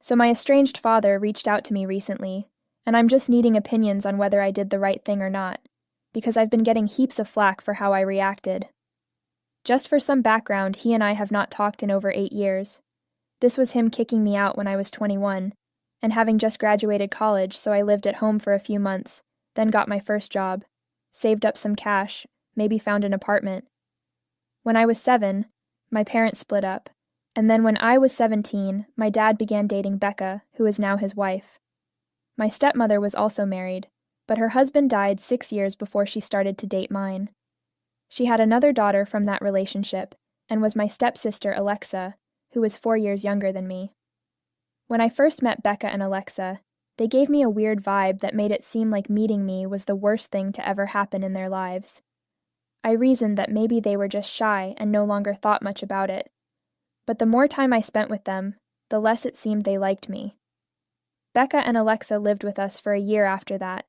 So my estranged father reached out to me recently, and I'm just needing opinions on whether I did the right thing or not, because I've been getting heaps of flack for how I reacted. Just for some background, he and I have not talked in over 8 years. This was him kicking me out when I was 21, and having just graduated college, so I lived at home for a few months, then got my first job, saved up some cash, maybe found an apartment. When I was 7, my parents split up, and then when I was 17, my dad began dating Becca, who is now his wife. My stepmother was also married, but her husband died 6 years before she started to date mine. She had another daughter from that relationship, and was my stepsister Alexa, who was 4 years younger than me. When I first met Becca and Alexa, they gave me a weird vibe that made it seem like meeting me was the worst thing to ever happen in their lives. I reasoned that maybe they were just shy and no longer thought much about it. But the more time I spent with them, the less it seemed they liked me. Becca and Alexa lived with us for a year after that,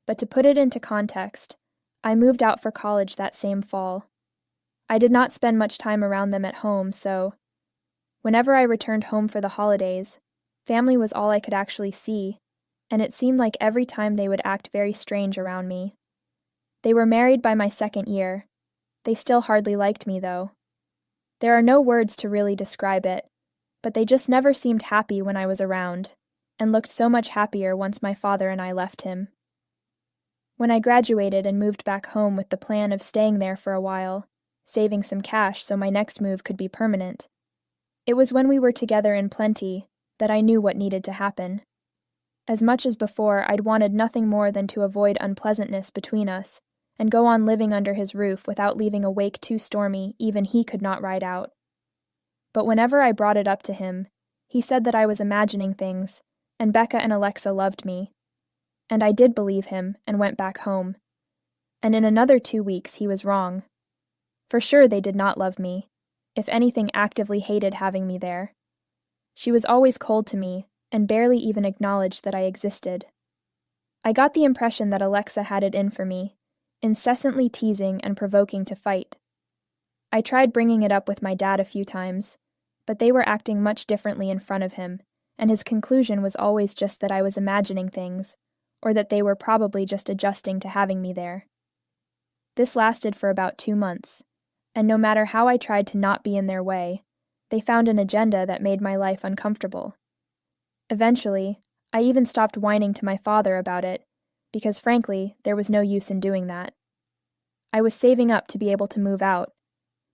but to put it into context, I moved out for college that same fall. I did not spend much time around them at home, so whenever I returned home for the holidays, family was all I could actually see, and it seemed like every time they would act very strange around me. They were married by my 2nd year. They still hardly liked me, though. There are no words to really describe it, but they just never seemed happy when I was around, and looked so much happier once my father and I left him. When I graduated and moved back home with the plan of staying there for a while, saving some cash so my next move could be permanent, it was when we were together in plenty that I knew what needed to happen. As much as before, I'd wanted nothing more than to avoid unpleasantness between us, and go on living under his roof without leaving a wake too stormy even he could not ride out. But whenever I brought it up to him, he said that I was imagining things, and Becca and Alexa loved me. And I did believe him and went back home. And in another 2 weeks he was wrong. For sure they did not love me, if anything actively hated having me there. She was always cold to me, and barely even acknowledged that I existed. I got the impression that Alexa had it in for me, incessantly teasing and provoking to fight. I tried bringing it up with my dad a few times, but they were acting much differently in front of him, and his conclusion was always just that I was imagining things, or that they were probably just adjusting to having me there. This lasted for about 2 months, and no matter how I tried to not be in their way, they found an agenda that made my life uncomfortable. Eventually, I even stopped whining to my father about it, because frankly, there was no use in doing that. I was saving up to be able to move out,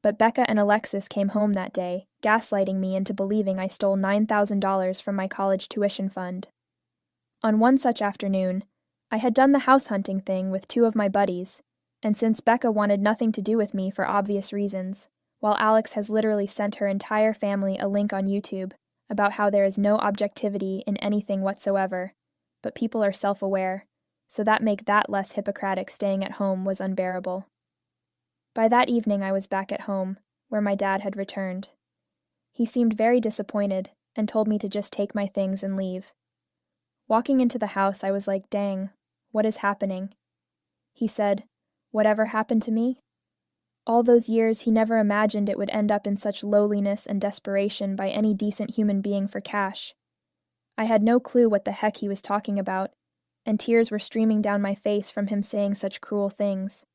but Becca and Alexis came home that day, gaslighting me into believing I stole $9,000 from my college tuition fund. On one such afternoon, I had done the house hunting thing with 2 of my buddies, and since Becca wanted nothing to do with me for obvious reasons, while Alex has literally sent her entire family a link on YouTube about how there is no objectivity in anything whatsoever, but people are self-aware, so that make that less Hippocratic staying at home was unbearable. By that evening I was back at home, where my dad had returned. He seemed very disappointed, and told me to just take my things and leave. Walking into the house, I was like, dang, what is happening? He said, whatever happened to me? All those years he never imagined it would end up in such lowliness and desperation by any decent human being for cash. I had no clue what the heck he was talking about, and tears were streaming down my face from him saying such cruel things.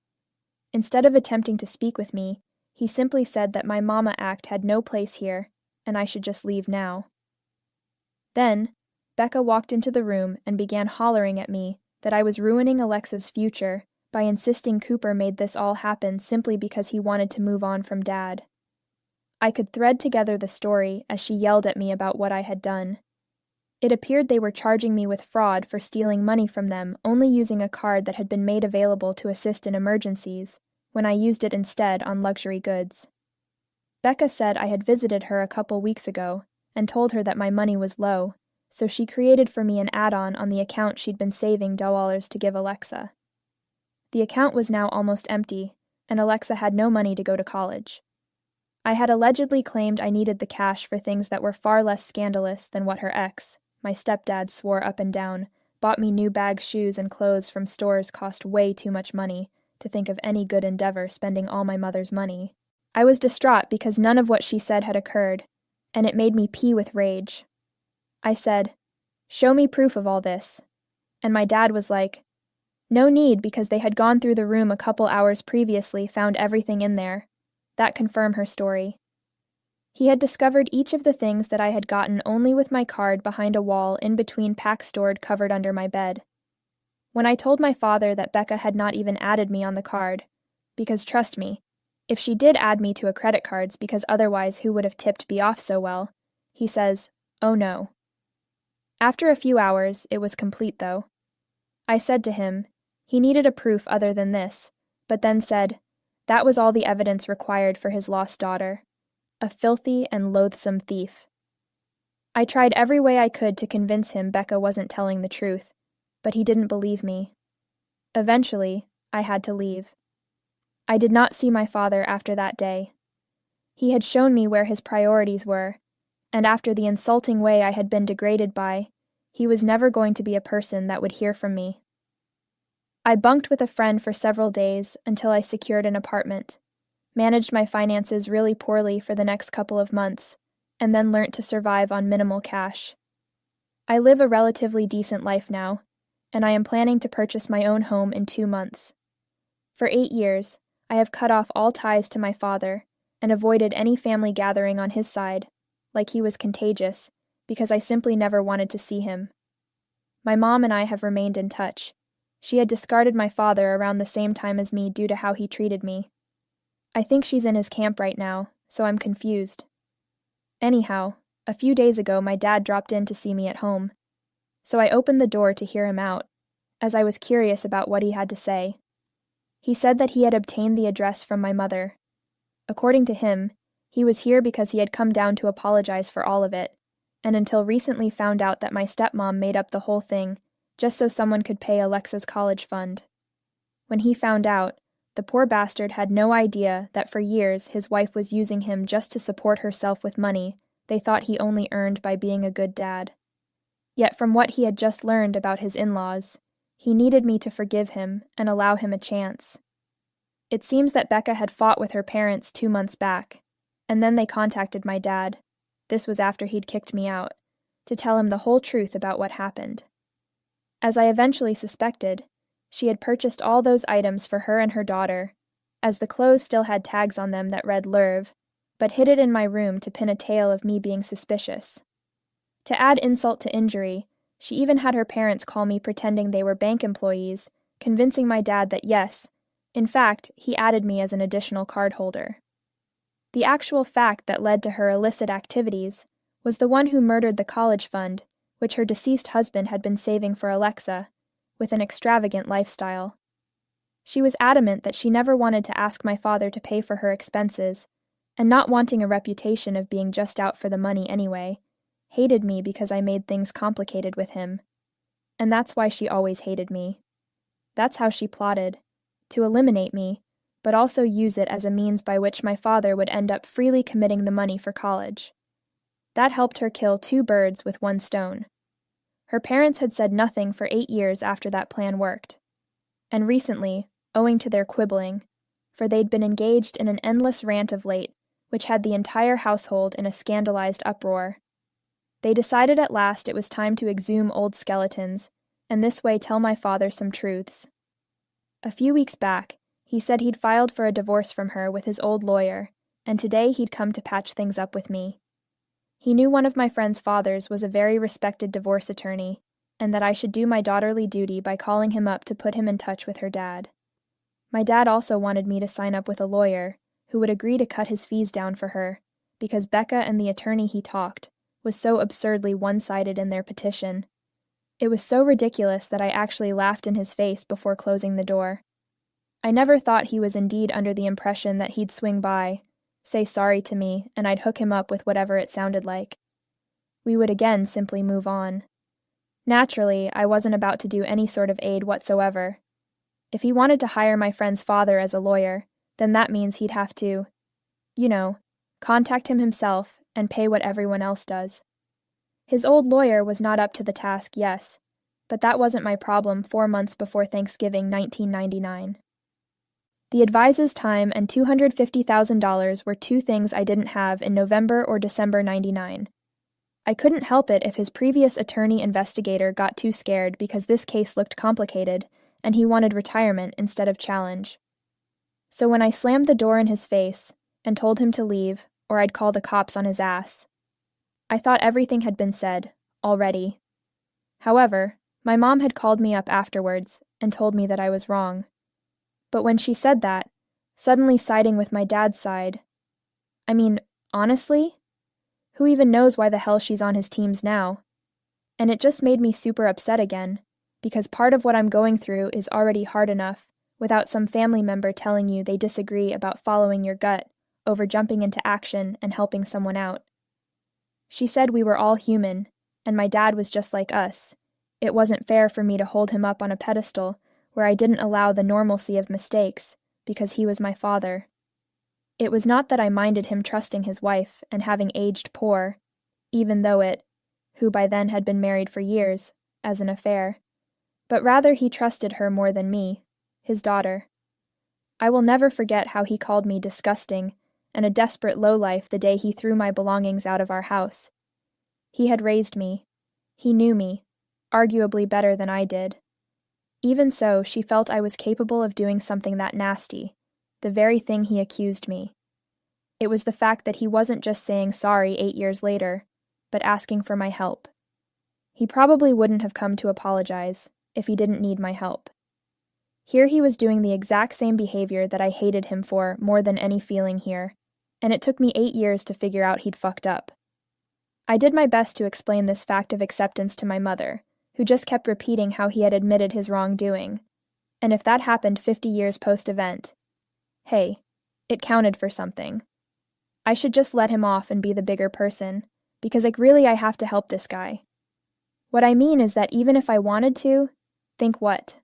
Instead of attempting to speak with me, he simply said that my mama act had no place here, and I should just leave now. Then, Becca walked into the room and began hollering at me that I was ruining Alexa's future by insisting Cooper made this all happen simply because he wanted to move on from Dad. I could thread together the story as she yelled at me about what I had done. It appeared they were charging me with fraud for stealing money from them only using a card that had been made available to assist in emergencies, when I used it instead on luxury goods. Becca said I had visited her a couple weeks ago and told her that my money was low, so she created for me an add-on on the account she'd been saving dollars to give Alexa. The account was now almost empty, and Alexa had no money to go to college. I had allegedly claimed I needed the cash for things that were far less scandalous than what her ex, my stepdad, swore up and down, bought me new bags, shoes, and clothes from stores cost way too much money to think of any good endeavor spending all my mother's money. I was distraught because none of what she said had occurred, and it made me pee with rage. I said, "Show me proof of all this." And my dad was like, "No need, because they had gone through the room a couple hours previously, found everything in there." That confirmed her story. He had discovered each of the things that I had gotten only with my card behind a wall in between packs stored covered under my bed. When I told my father that Becca had not even added me on the card, because trust me, if she did add me to a credit cards, because otherwise who would have tipped me off so well, he says, "Oh no." After a few hours, it was complete though. I said to him, he needed a proof other than this, but then said, that was all the evidence required for his lost daughter. A filthy and loathsome thief. I tried every way I could to convince him Becca wasn't telling the truth, but he didn't believe me. Eventually, I had to leave. I did not see my father after that day. He had shown me where his priorities were, and after the insulting way I had been degraded by, he was never going to be a person that would hear from me. I bunked with a friend for several days until I secured an apartment, managed my finances really poorly for the next couple of months, and then learnt to survive on minimal cash. I live a relatively decent life now, and I am planning to purchase my own home in 2 months. For 8 years, I have cut off all ties to my father and avoided any family gathering on his side, like he was contagious, because I simply never wanted to see him. My mom and I have remained in touch. She had discarded my father around the same time as me due to how he treated me. I think she's in his camp right now, so I'm confused. Anyhow, a few days ago my dad dropped in to see me at home, so I opened the door to hear him out, as I was curious about what he had to say. He said that he had obtained the address from my mother. According to him, he was here because he had come down to apologize for all of it, and until recently found out that my stepmom made up the whole thing just so someone could pay Alexa's college fund. When he found out, the poor bastard had no idea that for years his wife was using him just to support herself with money they thought he only earned by being a good dad. Yet from what he had just learned about his in-laws, he needed me to forgive him and allow him a chance. It seems that Becca had fought with her parents 2 months back, and then they contacted my dad, this was after he'd kicked me out, to tell him the whole truth about what happened. As I eventually suspected, she had purchased all those items for her and her daughter, as the clothes still had tags on them that read Lerv, but hid it in my room to pin a tale of me being suspicious. To add insult to injury, she even had her parents call me pretending they were bank employees, convincing my dad that yes, in fact, he added me as an additional card holder. The actual fact that led to her illicit activities was the one who murdered the college fund, which her deceased husband had been saving for Alexa, with an extravagant lifestyle. She was adamant that she never wanted to ask my father to pay for her expenses, and not wanting a reputation of being just out for the money anyway, hated me because I made things complicated with him. And that's why she always hated me. That's how she plotted, to eliminate me, but also use it as a means by which my father would end up freely committing the money for college. That helped her kill 2 birds with 1 stone. Her parents had said nothing for 8 years after that plan worked. And recently, owing to their quibbling, for they'd been engaged in an endless rant of late, which had the entire household in a scandalized uproar, they decided at last it was time to exhume old skeletons, and this way tell my father some truths. A few weeks back, he said he'd filed for a divorce from her with his old lawyer, and today he'd come to patch things up with me. He knew one of my friend's fathers was a very respected divorce attorney, and that I should do my daughterly duty by calling him up to put him in touch with her dad. My dad also wanted me to sign up with a lawyer, who would agree to cut his fees down for her, because Becca and the attorney he talked was so absurdly one-sided in their petition. It was so ridiculous that I actually laughed in his face before closing the door. I never thought he was indeed under the impression that he'd swing by, say sorry to me, and I'd hook him up with whatever it sounded like. We would again simply move on. Naturally, I wasn't about to do any sort of aid whatsoever. If he wanted to hire my friend's father as a lawyer, then that means he'd have to, contact him himself and pay what everyone else does. His old lawyer was not up to the task, yes, but that wasn't my problem 4 months before Thanksgiving 1999. The advise's time and $250,000 were 2 things I didn't have in November or December 99. I couldn't help it if his previous attorney investigator got too scared because this case looked complicated and he wanted retirement instead of challenge. So when I slammed the door in his face and told him to leave or I'd call the cops on his ass, I thought everything had been said, already. However, my mom had called me up afterwards and told me that I was wrong. But when she said that, suddenly siding with my dad's side, I mean, honestly, who even knows why the hell she's on his teams now? And it just made me super upset again, because part of what I'm going through is already hard enough without some family member telling you they disagree about following your gut over jumping into action and helping someone out. She said we were all human, and my dad was just like us. It wasn't fair for me to hold him up on a pedestal where I didn't allow the normalcy of mistakes, because he was my father. It was not that I minded him trusting his wife and having aged poor, even though who by then had been married for years, as an affair, but rather he trusted her more than me, his daughter. I will never forget how he called me disgusting and a desperate lowlife the day he threw my belongings out of our house. He had raised me. He knew me, arguably better than I did. Even so, she felt I was capable of doing something that nasty, the very thing he accused me. It was the fact that he wasn't just saying sorry 8 years later, but asking for my help. He probably wouldn't have come to apologize if he didn't need my help. Here he was doing the exact same behavior that I hated him for more than any feeling here, and it took me 8 years to figure out he'd fucked up. I did my best to explain this fact of acceptance to my mother, who just kept repeating how he had admitted his wrongdoing. And if that happened 50 years post-event, hey, it counted for something. I should just let him off and be the bigger person, because really I have to help this guy. What I mean is that even if I wanted to, think what?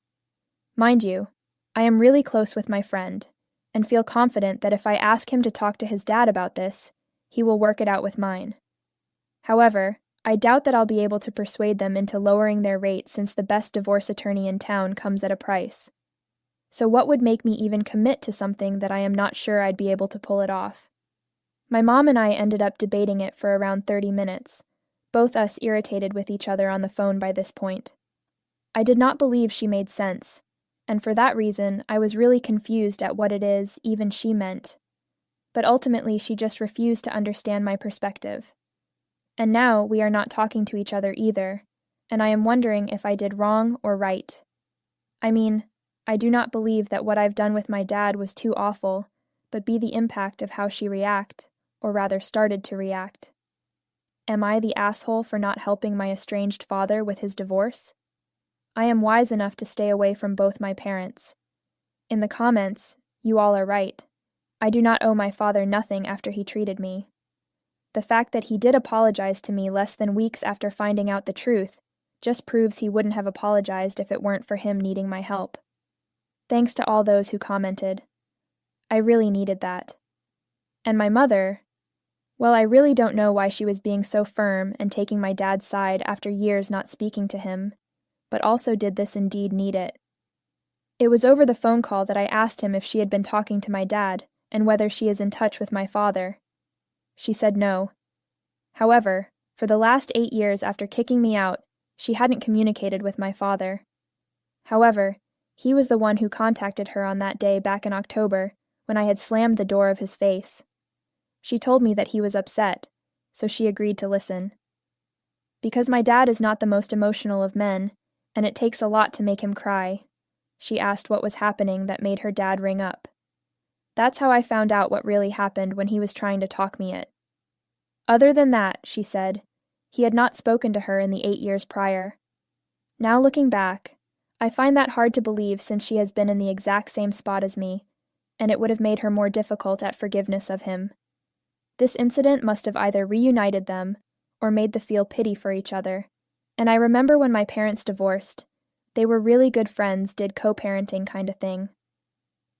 Mind you, I am really close with my friend, and feel confident that if I ask him to talk to his dad about this, he will work it out with mine. However, I doubt that I'll be able to persuade them into lowering their rate since the best divorce attorney in town comes at a price. So what would make me even commit to something that I am not sure I'd be able to pull it off? My mom and I ended up debating it for around 30 minutes, both us irritated with each other on the phone by this point. I did not believe she made sense, and for that reason I was really confused at what it is even she meant. But ultimately she just refused to understand my perspective. And now we are not talking to each other either, and I am wondering if I did wrong or right. I mean, I do not believe that what I've done with my dad was too awful, but be the impact of how she or rather started to react. Am I the asshole for not helping my estranged father with his divorce? I am wise enough to stay away from both my parents. In the comments, you all are right. I do not owe my father nothing after he treated me. The fact that he did apologize to me less than weeks after finding out the truth just proves he wouldn't have apologized if it weren't for him needing my help. Thanks to all those who commented. I really needed that. And my mother, well, I really don't know why she was being so firm and taking my dad's side after years not speaking to him, but also did this indeed need it. It was over the phone call that I asked him if she had been talking to my dad and whether she is in touch with my father. She said no. However, for the last 8 years after kicking me out, she hadn't communicated with my father. However, he was the one who contacted her on that day back in October when I had slammed the door of his face. She told me that he was upset, so she agreed to listen. Because my dad is not the most emotional of men, and it takes a lot to make him cry, she asked what was happening that made her dad ring up. That's how I found out what really happened when he was trying to talk me it. Other than that, she said, he had not spoken to her in the 8 years prior. Now looking back, I find that hard to believe since she has been in the exact same spot as me, and it would have made her more difficult at forgiveness of him. This incident must have either reunited them or made them feel pity for each other, and I remember when my parents divorced, they were really good friends, did co-parenting kind of thing.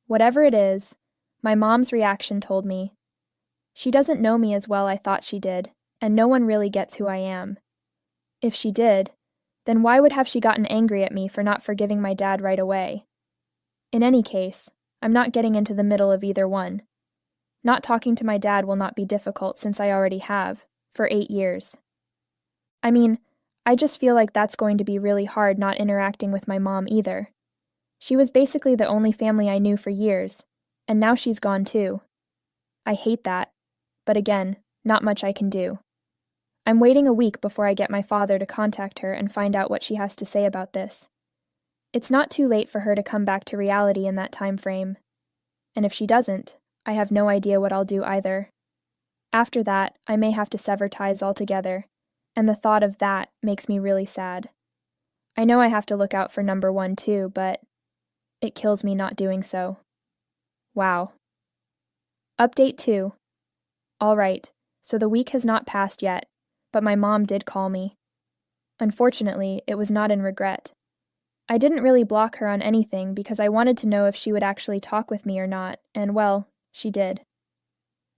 Whatever it is, my mom's reaction told me, she doesn't know me as well I thought she did, and no one really gets who I am. If she did, then why would have she gotten angry at me for not forgiving my dad right away? In any case, I'm not getting into the middle of either one. Not talking to my dad will not be difficult since I already have, for 8 years. I mean, I just feel like that's going to be really hard not interacting with my mom either. She was basically the only family I knew for years, and now she's gone too. I hate that, but again, not much I can do. I'm waiting a week before I get my father to contact her and find out what she has to say about this. It's not too late for her to come back to reality in that time frame. And if she doesn't, I have no idea what I'll do either. After that, I may have to sever ties altogether, and the thought of that makes me really sad. I know I have to look out for number one too, but it kills me not doing so. Wow. Update 2. All right, so the week has not passed yet, but my mom did call me. Unfortunately, it was not in regret. I didn't really block her on anything because I wanted to know if she would actually talk with me or not, and well, she did.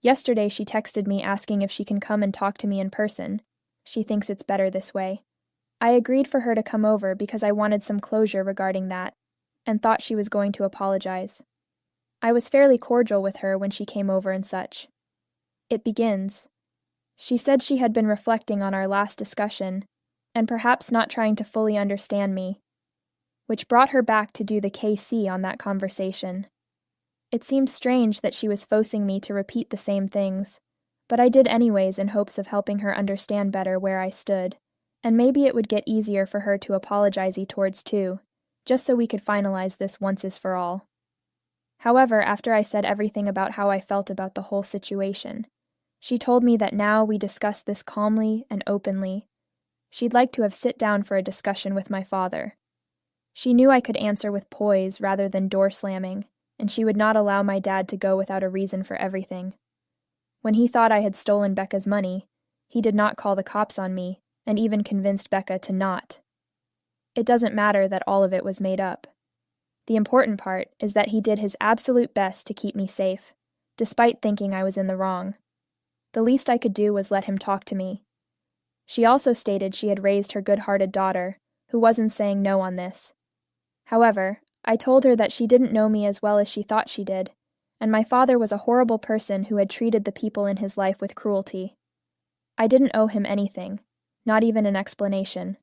Yesterday she texted me asking if she can come and talk to me in person. She thinks it's better this way. I agreed for her to come over because I wanted some closure regarding that, and thought she was going to apologize. I was fairly cordial with her when she came over and such. It begins. She said she had been reflecting on our last discussion, and perhaps not trying to fully understand me, which brought her back to do the KC on that conversation. It seemed strange that she was forcing me to repeat the same things, but I did anyways in hopes of helping her understand better where I stood, and maybe it would get easier for her to apologize towards too, just so we could finalize this once is for all. However, after I said everything about how I felt about the whole situation, she told me that now we discussed this calmly and openly. She'd like to have sit down for a discussion with my father. She knew I could answer with poise rather than door slamming, and she would not allow my dad to go without a reason for everything. When he thought I had stolen Becca's money, he did not call the cops on me, and even convinced Becca to not. It doesn't matter that all of it was made up. The important part is that he did his absolute best to keep me safe, despite thinking I was in the wrong. The least I could do was let him talk to me. She also stated she had raised her good-hearted daughter, who wasn't saying no on this. However, I told her that she didn't know me as well as she thought she did, and my father was a horrible person who had treated the people in his life with cruelty. I didn't owe him anything, not even an explanation.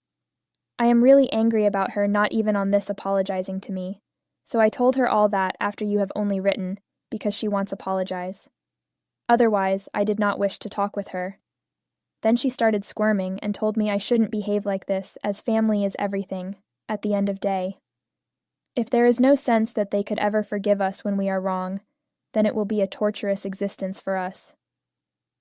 I am really angry about her not even on this apologizing to me, so I told her all that after you have only written, because she wants apologize. Otherwise, I did not wish to talk with her. Then she started squirming and told me I shouldn't behave like this, as family is everything, at the end of day. If there is no sense that they could ever forgive us when we are wrong, then it will be a torturous existence for us.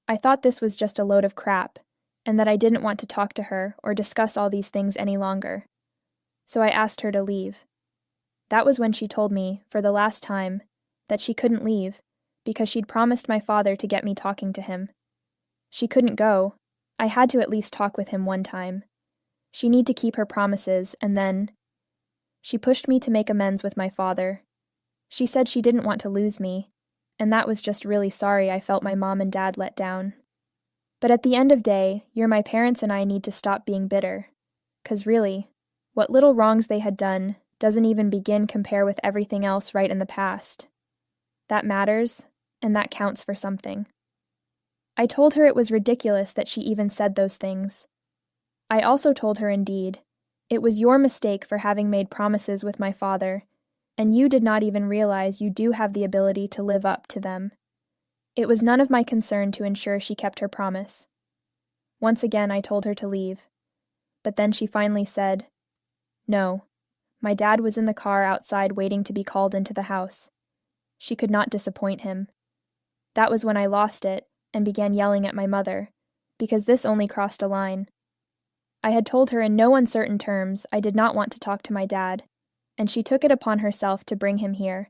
I thought this was just a load of crap, and that I didn't want to talk to her or discuss all these things any longer. So I asked her to leave. That was when she told me, for the last time, that she couldn't leave, because she'd promised my father to get me talking to him. She couldn't go. I had to at least talk with him one time. She need to keep her promises, and then... She pushed me to make amends with my father. She said she didn't want to lose me, and that was just really sorry I felt my mom and dad let down. But at the end of day, you're my parents and I need to stop being bitter. 'Cause really, what little wrongs they had done doesn't even begin compare with everything else right in the past. That matters, and that counts for something. I told her it was ridiculous that she even said those things. I also told her indeed, it was your mistake for having made promises with my father, and you did not even realize you do have the ability to live up to them. It was none of my concern to ensure she kept her promise. Once again I told her to leave, but then she finally said, "No, my dad was in the car outside waiting to be called into the house." She could not disappoint him. That was when I lost it and began yelling at my mother, because this only crossed a line. I had told her in no uncertain terms I did not want to talk to my dad, and she took it upon herself to bring him here,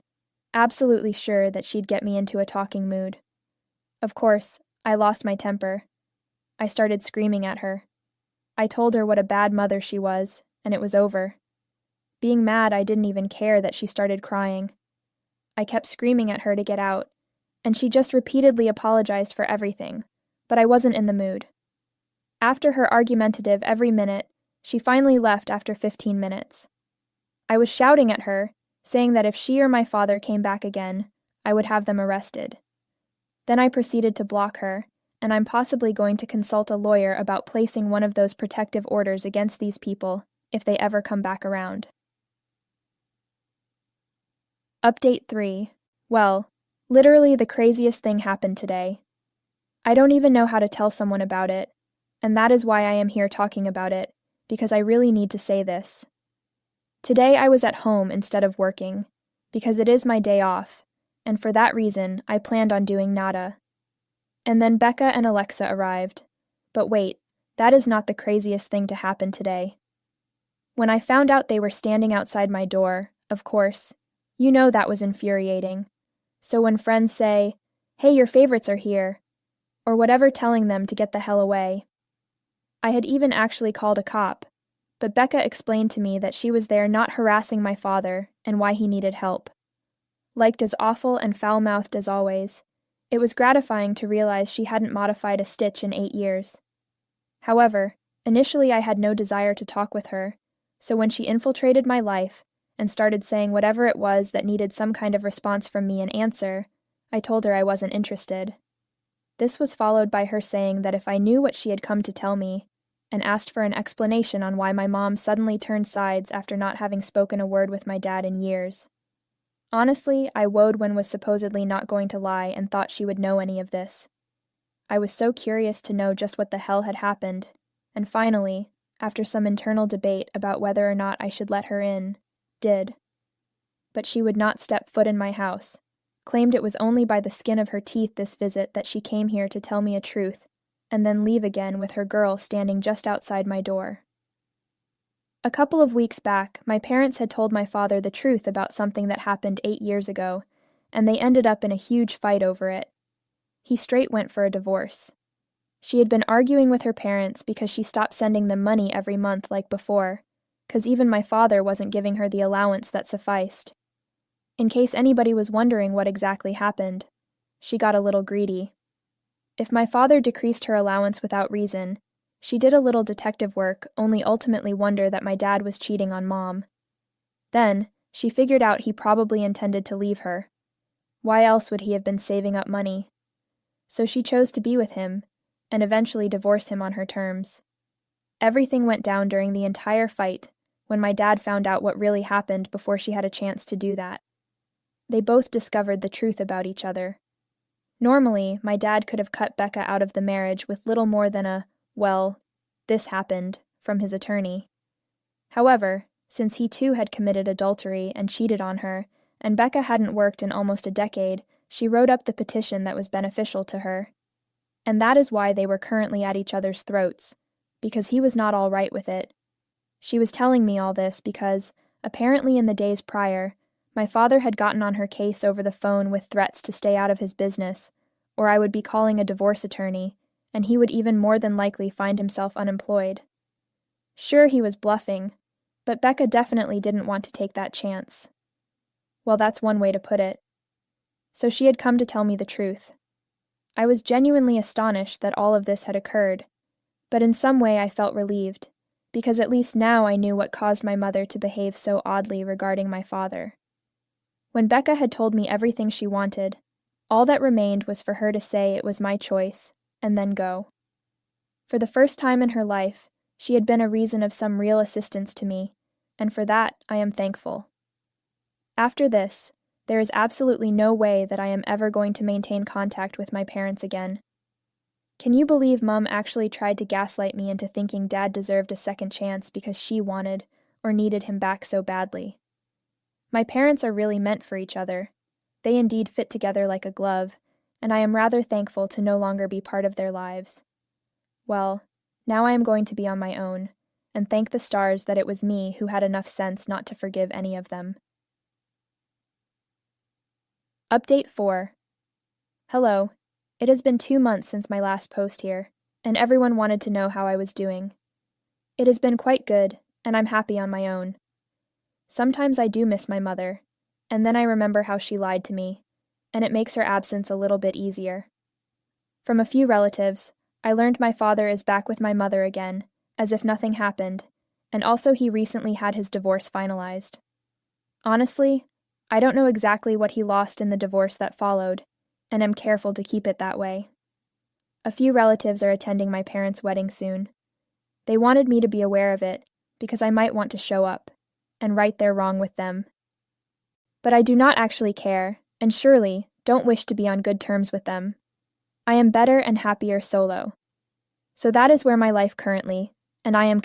absolutely sure that she'd get me into a talking mood. Of course, I lost my temper. I started screaming at her. I told her what a bad mother she was, and it was over. Being mad, I didn't even care that she started crying. I kept screaming at her to get out, and she just repeatedly apologized for everything, but I wasn't in the mood. After her argumentative every minute, she finally left after 15 minutes. I was shouting at her, saying that if she or my father came back again, I would have them arrested. Then I proceeded to block her, and I'm possibly going to consult a lawyer about placing one of those protective orders against these people if they ever come back around. Update 3. Well, literally the craziest thing happened today. I don't even know how to tell someone about it, and that is why I am here talking about it, because I really need to say this. Today I was at home instead of working, because it is my day off, and for that reason I planned on doing nada. And then Becca and Alexa arrived. But wait, that is not the craziest thing to happen today. When I found out they were standing outside my door, of course, you know that was infuriating. So when friends say, "Hey, your favorites are here," or whatever telling them to get the hell away. I had even actually called a cop, but Becca explained to me that she was there not harassing my father and why he needed help. Liked as awful and foul-mouthed as always, it was gratifying to realize she hadn't modified a stitch in 8 years. However, initially I had no desire to talk with her, so when she infiltrated my life and started saying whatever it was that needed some kind of response from me and answer, I told her I wasn't interested. This was followed by her saying that if I knew what she had come to tell me, and asked for an explanation on why my mom suddenly turned sides after not having spoken a word with my dad in years. Honestly, I woed when was supposedly not going to lie and thought she would know any of this. I was so curious to know just what the hell had happened, and finally, after some internal debate about whether or not I should let her in, did. But she would not step foot in my house, claimed it was only by the skin of her teeth this visit that she came here to tell me a truth, and then leave again with her girl standing just outside my door. A couple of weeks back, my parents had told my father the truth about something that happened 8 years ago, and they ended up in a huge fight over it. He straight went for a divorce. She had been arguing with her parents because she stopped sending them money every month like before, 'cause even my father wasn't giving her the allowance that sufficed. In case anybody was wondering what exactly happened, she got a little greedy. If my father decreased her allowance without reason, she did a little detective work, only ultimately wonder that my dad was cheating on Mom. Then, she figured out he probably intended to leave her. Why else would he have been saving up money? So she chose to be with him, and eventually divorce him on her terms. Everything went down during the entire fight, when my dad found out what really happened before she had a chance to do that. They both discovered the truth about each other. Normally, my dad could have cut Becca out of the marriage with little more than a, "Well, this happened," from his attorney. However, since he too had committed adultery and cheated on her, and Becca hadn't worked in almost a decade, she wrote up the petition that was beneficial to her. And that is why they were currently at each other's throats, because he was not all right with it. She was telling me all this because, apparently in the days prior, my father had gotten on her case over the phone with threats to stay out of his business, or I would be calling a divorce attorney, and he would even more than likely find himself unemployed. Sure, he was bluffing, but Becca definitely didn't want to take that chance. Well, that's one way to put it. So she had come to tell me the truth. I was genuinely astonished that all of this had occurred, but in some way I felt relieved, because at least now I knew what caused my mother to behave so oddly regarding my father. When Becca had told me everything she wanted, all that remained was for her to say it was my choice, and then go. For the first time in her life, she had been a reason of some real assistance to me, and for that I am thankful. After this, there is absolutely no way that I am ever going to maintain contact with my parents again. Can you believe Mom actually tried to gaslight me into thinking Dad deserved a second chance because she wanted or needed him back so badly? My parents are really meant for each other. They indeed fit together like a glove, and I am rather thankful to no longer be part of their lives. Well, now I am going to be on my own, and thank the stars that it was me who had enough sense not to forgive any of them. Update 4. Hello. It has been 2 months since my last post here, and everyone wanted to know how I was doing. It has been quite good, and I'm happy on my own. Sometimes I do miss my mother, and then I remember how she lied to me, and it makes her absence a little bit easier. From a few relatives, I learned my father is back with my mother again, as if nothing happened, and also he recently had his divorce finalized. Honestly, I don't know exactly what he lost in the divorce that followed, and am careful to keep it that way. A few relatives are attending my parents' wedding soon. They wanted me to be aware of it, because I might want to show up and right their wrong with them. But I do not actually care, and surely don't wish to be on good terms with them. I am better and happier solo. So that is where my life currently, and I am